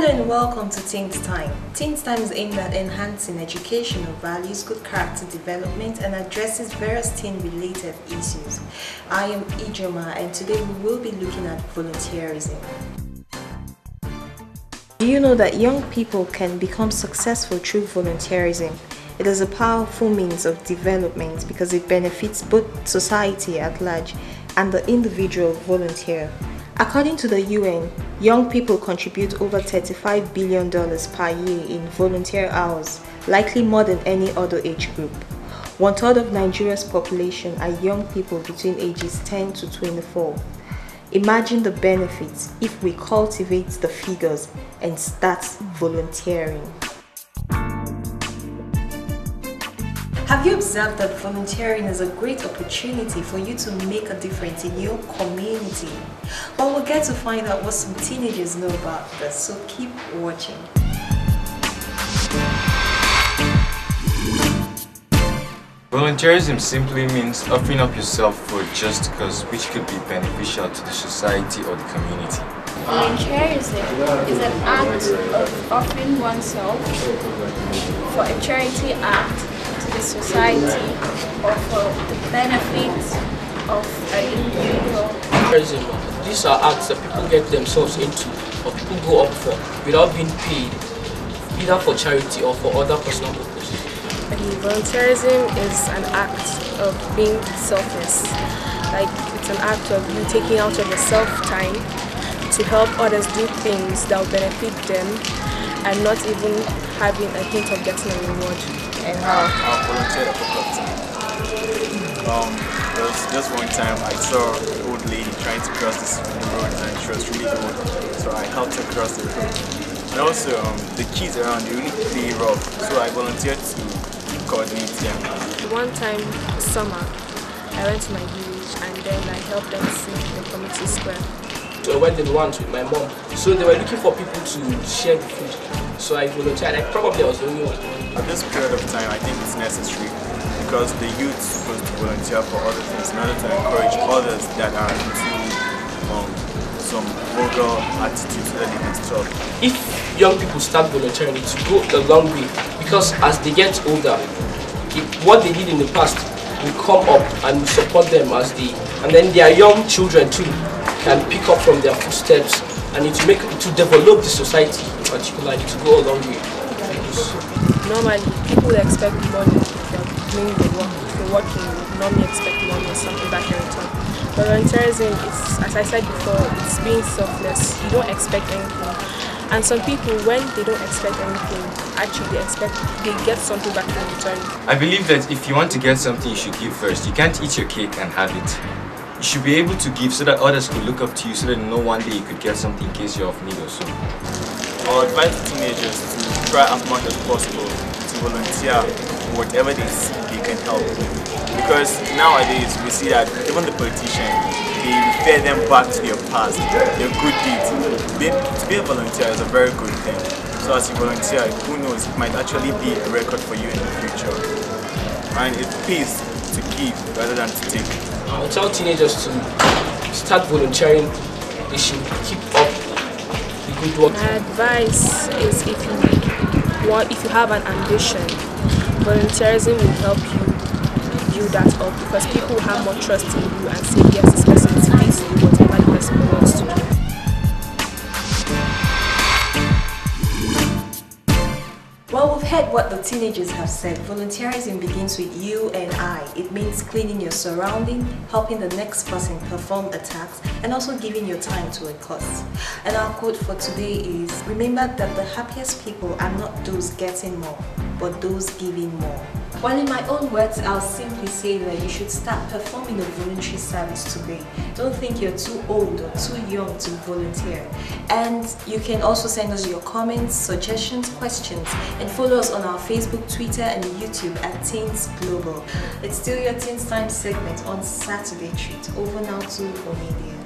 and welcome to Teenz Time. Teenz Time is aimed at enhancing educational values, good character development, and addresses various teen-related issues. I am Ijoma, and today we will be looking at volunteerism. Do you know that young people can become successful through volunteerism? It is a powerful means of development because it benefits both society at large and the individual volunteer. According to the UN, young people contribute over $35 billion per year in volunteer hours, likely more than any other age group. 1/3 of Nigeria's population are young people between ages 10 to 24. Imagine the benefits if we cultivate the figures and start volunteering. Have you observed that volunteering is a great opportunity for you to make a difference in your community? Well, we'll get to find out what some teenagers know about this, so keep watching. Volunteerism simply means offering up yourself for a just cause which could be beneficial to the society or the community. Volunteerism is an act of offering oneself for a charity act to the society or for the benefit of an individual. These are acts that people get themselves into or people go up for without being paid, either for charity or for other personal purposes. Volunteerism is an act of being selfless. Like, it's an act of you taking out of yourself time to help others do things that will benefit them and not even having a hint of getting a reward. And how I volunteered a couple of times. There was just one time I saw an old lady trying to cross the road and she was really old, so I helped her cross the road. And also the kids around, they really play rough, so I volunteered to coordinate them. One time, summer, I went to my village and then I helped them sweep the community square. So I went in once with my mom, so they were looking for people to share the food. So I volunteered, and probably I was the only one. At this period of time, I think it's necessary because the youth is supposed to volunteer for other things in order to encourage others that are into some vulgar attitudes that they can stop. If young people start volunteering, it will go a long way because as they get older, what they did in the past will come up and will support them as they, and then their young children too can pick up from their footsteps, and it will develop the society particularly to go a long way. Normally, people expect money if you're doing the work. If you're working, you normally expect money or something back in return. Volunteerism is, as I said before, it's being selfless. You don't expect anything. And some people, when they don't expect anything, actually they get something back in return. I believe that if you want to get something, you should give first. You can't eat your cake and have it. You should be able to give so that others could look up to you, so that they know one day you could get something in case you're of need or so. I would advise teenagers to try as much as possible to volunteer whatever they can help. Because nowadays we see that even the politicians, they refer them back to their past, their good deeds. To be a volunteer is a very good thing. So as you volunteer, who knows, it might actually be a record for you in the future. And it pays to give rather than to take. I would tell teenagers to start volunteering. They should keep up the good work. My advice is if you have an ambition, volunteerism will help you build that up because people have more trust in you and say, yes, this person is fit to do whatever the person wants to do. Well, we've heard what the teenagers have said. Volunteerism begins with you and I. It means cleaning your surrounding, helping the next person perform a task, and also giving your time to a cause. And our quote for today is, remember that the happiest people are not those getting more, but those giving more. Well, in my own words, I'll simply say that you should start performing a voluntary service today. Don't think you're too old or too young to volunteer. And you can also send us your comments, suggestions, questions, and follow us on our Facebook, Twitter, and YouTube at Teenz Global. It's still your Teenz Time segment on Saturday Treat. Over now to Omedia.